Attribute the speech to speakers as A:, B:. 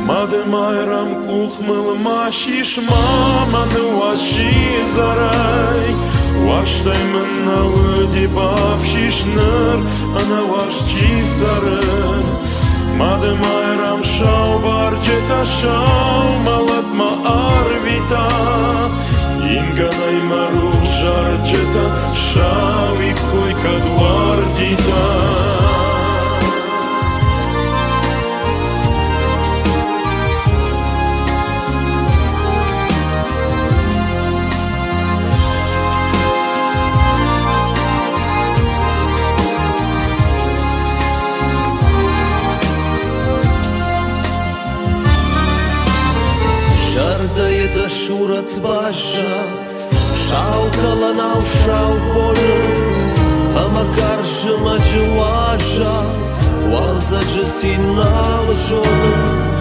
A: Made mai ram kuchmel mashish mama nu washi zarai Washtai men na udi bavshish ner ana washchi sarai Made mai ram shau barjeta shau malat ma arvita Inga nai maru jarjeta shau ikuj kadwardita
B: Dăietă șurăț bașat Șau călănau, șau bolă Măcar și mă geoașa Oalză gesinal jonă